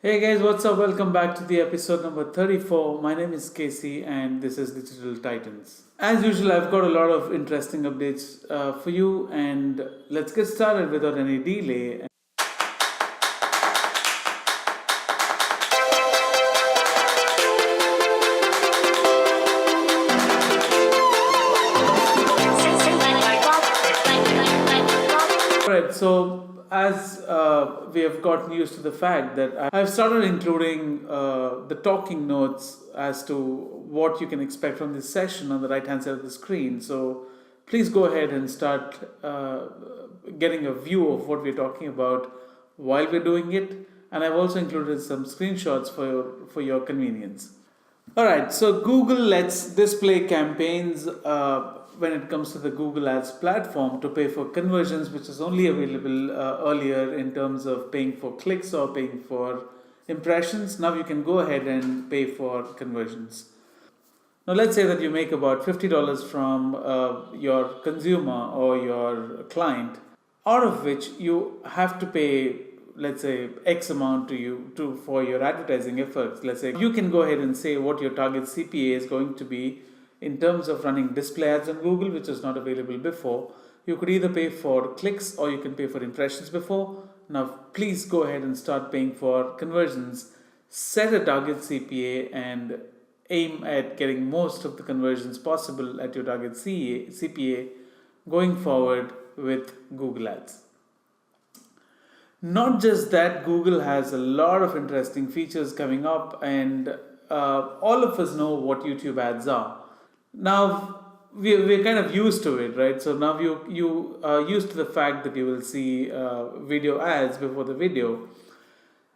Hey guys, what's up? Welcome back to the episode number 34. My name is Casey and this is Digital Titans. As usual, I've got a lot of interesting updates for you, and let's get started without any delay. Alright, so as we have gotten used to the fact that I've started including the talking notes as to what you can expect from this session on the right hand side of the screen. So please go ahead and start getting a view of what we're talking about while we're doing it. And I've also included some screenshots for your convenience. Alright, so Google lets display campaigns when it comes to the Google Ads platform to pay for conversions, which is only available earlier in terms of paying for clicks or paying for impressions. Now you can go ahead and pay for conversions. Now let's say that you make about $50 from your consumer or your client, out of which you have to pay, let's say, X amount to for your advertising efforts. Let's say you can go ahead and say what your target CPA is going to be in terms of running display ads on Google, which was not available before. You could either pay for clicks or you can pay for impressions before. Now please go ahead and start paying for conversions. Set a target CPA and aim at getting most of the conversions possible at your target CPA going forward with Google Ads. Not just that, Google has a lot of interesting features coming up, and all of us know what YouTube ads are. Now we're kind of used to it, right? So now you are used to the fact that you will see video ads before the video.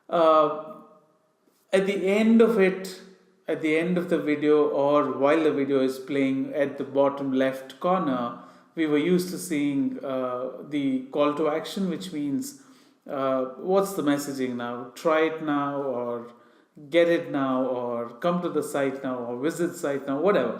At the end of it, at the end of the video, or while the video is playing at the bottom left corner, we were used to seeing the call to action, which means what's the messaging now? Try it now, or get it now, or come to the site now, or visit site now, whatever.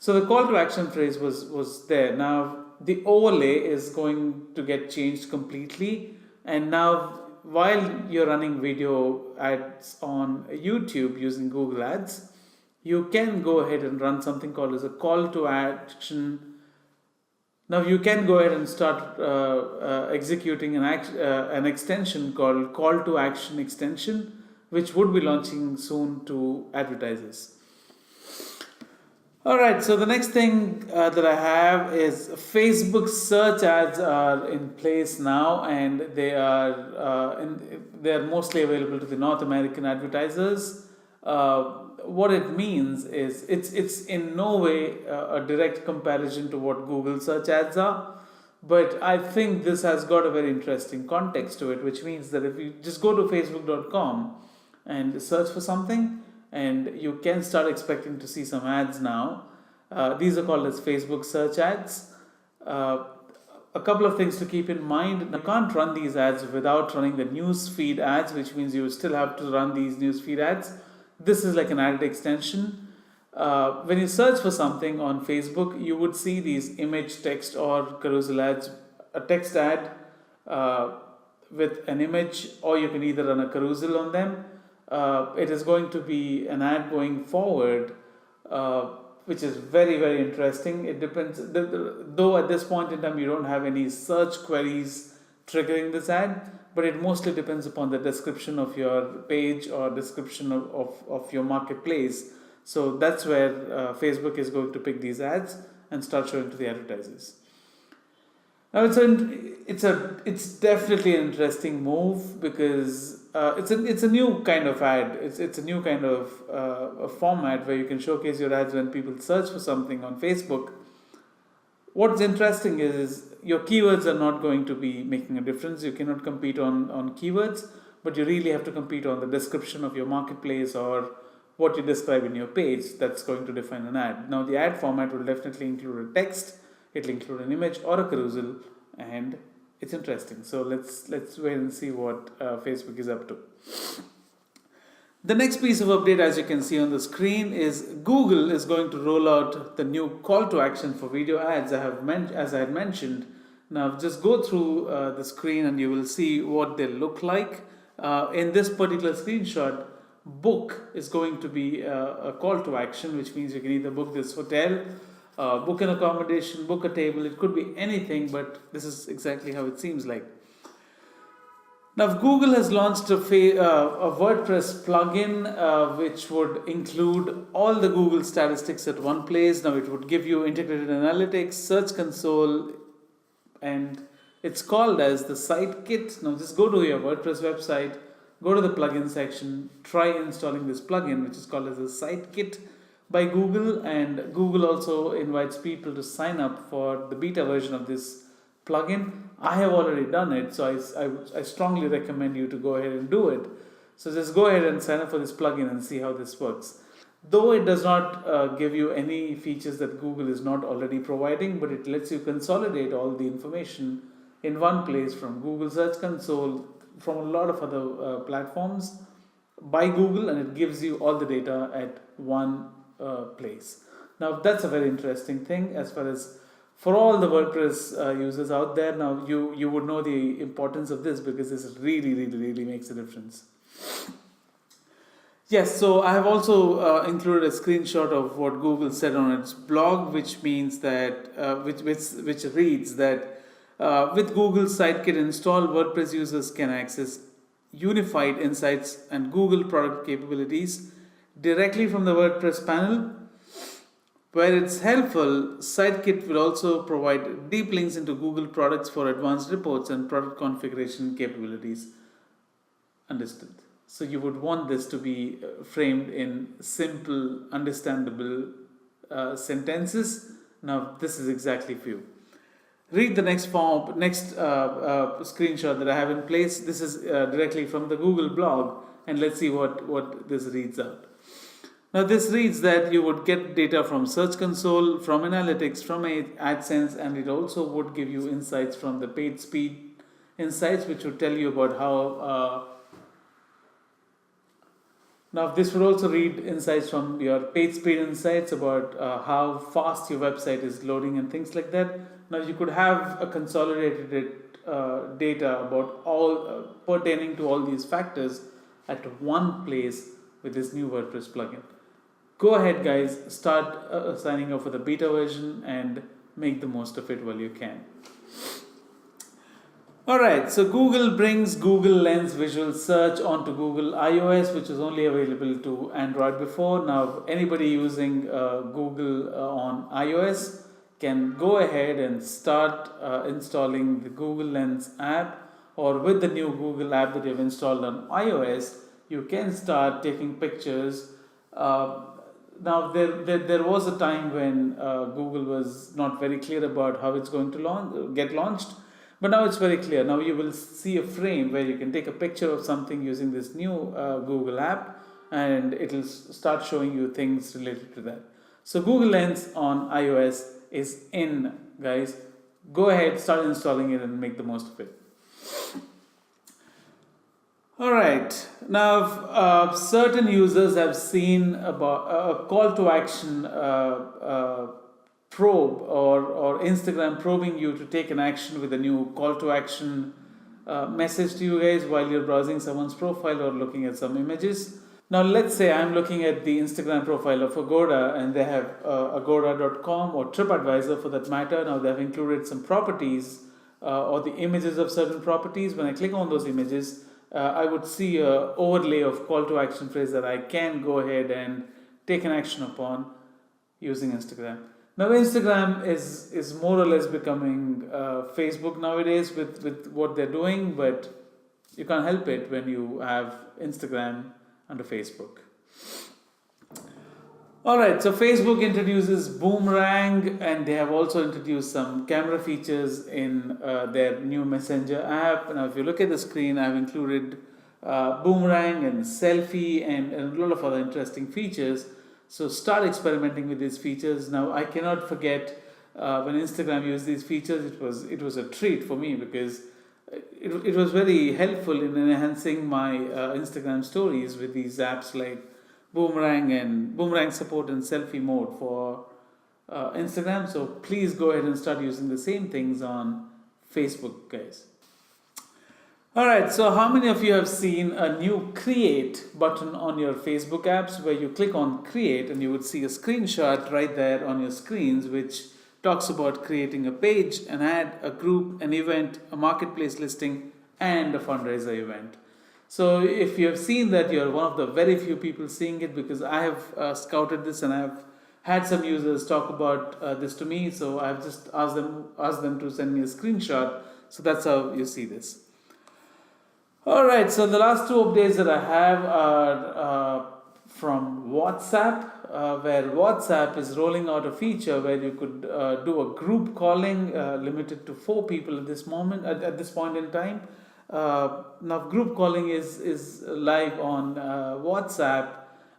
So the call to action phrase was there. Now the overlay is going to get changed completely, and now while you're running video ads on YouTube using Google Ads, you can go ahead and run something called as a call to action. Now you can go ahead and start executing an extension called call to action extension, which would be launching soon to advertisers. Alright, so the next thing that I have is Facebook search ads are in place now, and they are mostly available to the North American advertisers. What it means is it's in no way a direct comparison to what Google search ads are, but I think this has got a very interesting context to it, which means that if you just go to facebook.com and search for something, and you can start expecting to see some ads now. These are called as Facebook search ads. A couple of things to keep in mind. You can't run these ads without running the news feed ads, which means you still have to run these news feed ads. This is like an added extension. When you search for something on Facebook, you would see these image, text, or carousel ads. A text ad with an image, or you can either run a carousel on them. It is going to be an ad going forward, which is very, very interesting. It depends, though at this point in time you don't have any search queries triggering this ad, but it mostly depends upon the description of your page or description of your marketplace. So that's where Facebook is going to pick these ads and start showing to the advertisers. Now it's definitely an interesting move, because it's a new kind of ad. It's a new kind of a format where you can showcase your ads when people search for something on Facebook. What's interesting is your keywords are not going to be making a difference. You cannot compete on keywords, but you really have to compete on the description of your marketplace or what you describe in your page. That's going to define an ad. Now the ad format will definitely include a text. It'll include an image or a carousel, and it's interesting. So let's wait and see what Facebook is up to. The next piece of update, as you can see on the screen, is Google is going to roll out the new call to action for video ads. As I had mentioned. Now just go through the screen and you will see what they look like. In this particular screenshot, book is going to be a call to action, which means you can either book this hotel, book an accommodation, book a table. It could be anything, but this is exactly how it seems like. Now, Google has launched a WordPress plugin which would include all the Google statistics at one place. Now, it would give you integrated analytics, search console, and it's called as the Sitekit. Now, just go to your WordPress website, go to the plugin section, try installing this plugin, which is called as the Sitekit by Google. And Google also invites people to sign up for the beta version of this plugin. I have already done it, so I strongly recommend you to go ahead and do it. So just go ahead and sign up for this plugin and see how this works. Though it does not give you any features that Google is not already providing, but it lets you consolidate all the information in one place from Google Search Console, from a lot of other platforms by Google, and it gives you all the data at one place. Now, that's a very interesting thing as far as for all the WordPress users out there. Now, you would know the importance of this because this really makes a difference. Yes, so I have also included a screenshot of what Google said on its blog, which means that which reads that with Google Sitekit installed, WordPress users can access unified insights and Google product capabilities directly from the WordPress panel. Where it's helpful, Sitekit will also provide deep links into Google products for advanced reports and product configuration capabilities. Understood. So you would want this to be framed in simple, understandable sentences. Now, this is exactly for you. Read the next screenshot that I have in place. This is directly from the Google blog, and let's see what this reads out. Now, this reads that you would get data from Search Console, from Analytics, from AdSense, and it also would give you insights from the Paid Speed Insights, which would tell you about how. Now, this would also read insights from your Paid Speed Insights about how fast your website is loading and things like that. Now, you could have a consolidated data about all pertaining to all these factors at one place with this new WordPress plugin. Go ahead, guys, start signing up for the beta version and make the most of it while you can. Alright, so Google brings Google Lens visual search onto Google iOS, which was only available to Android before. Now, anybody using Google on iOS can go ahead and start installing the Google Lens app, or with the new Google app that you've installed on iOS, you can start taking pictures. Now, there was a time when Google was not very clear about how it's going to get launched, but now it's very clear. Now you will see a frame where you can take a picture of something using this new Google app, and it will start showing you things related to that. So Google Lens on iOS is in, guys. Go ahead, start installing it and make the most of it. Alright, now certain users have seen about a call to action probe or Instagram probing you to take an action with a new call to action message to you guys while you're browsing someone's profile or looking at some images. Now, let's say I'm looking at the Instagram profile of Agoda, and they have agoda.com or TripAdvisor for that matter. Now, they've included some properties or the images of certain properties. When I click on those images, I would see an overlay of call to action phrase that I can go ahead and take an action upon using Instagram. Now, Instagram is more or less becoming Facebook nowadays with what they're doing, but you can't help it when you have Instagram under Facebook. Alright, so Facebook introduces Boomerang, and they have also introduced some camera features in their new Messenger app. Now, if you look at the screen, I've included Boomerang and Selfie and a lot of other interesting features. So start experimenting with these features. Now, I cannot forget when Instagram used these features, it was a treat for me because it was very helpful in enhancing my Instagram stories with these apps like Boomerang and Boomerang support and selfie mode for Instagram. So please go ahead and start using the same things on Facebook, guys. Alright, so how many of you have seen a new create button on your Facebook apps where you click on create and you would see a screenshot right there on your screens which talks about creating a page, an ad, a group, an event, a marketplace listing, and a fundraiser event. So if you have seen that, you're one of the very few people seeing it, because I have scouted this and I have had some users talk about this to me. So I've just asked them to send me a screenshot. So that's how you see this. Alright, so the last two updates that I have are from WhatsApp, where WhatsApp is rolling out a feature where you could do a group calling limited to 4 people at this moment, at this point in time. Now, group calling is live on WhatsApp,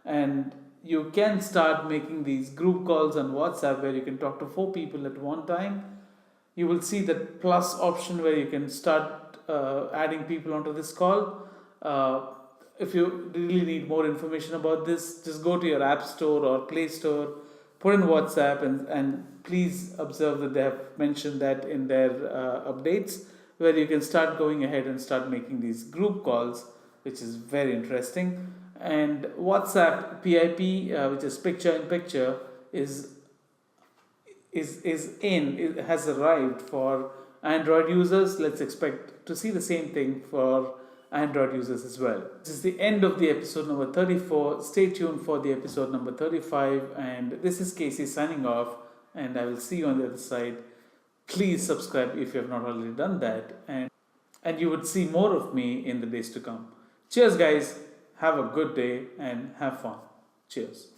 and you can start making these group calls on WhatsApp where you can talk to 4 people at one time. You will see that plus option where you can start adding people onto this call. If you really need more information about this, just go to your App Store or Play Store, put in WhatsApp, and please observe that they have mentioned that in their updates, where you can start going ahead and start making these group calls, which is very interesting. And WhatsApp PIP, which is picture in picture, is it has arrived for Android users. Let's expect to see the same thing for Android users as well. This is the end of the episode number 34. Stay tuned for the episode number 35, and this is Casey signing off, and I will see you on the other side. Please subscribe if you have not already done that, and you would see more of me in the days to come. Cheers guys, have a good day and have fun. Cheers.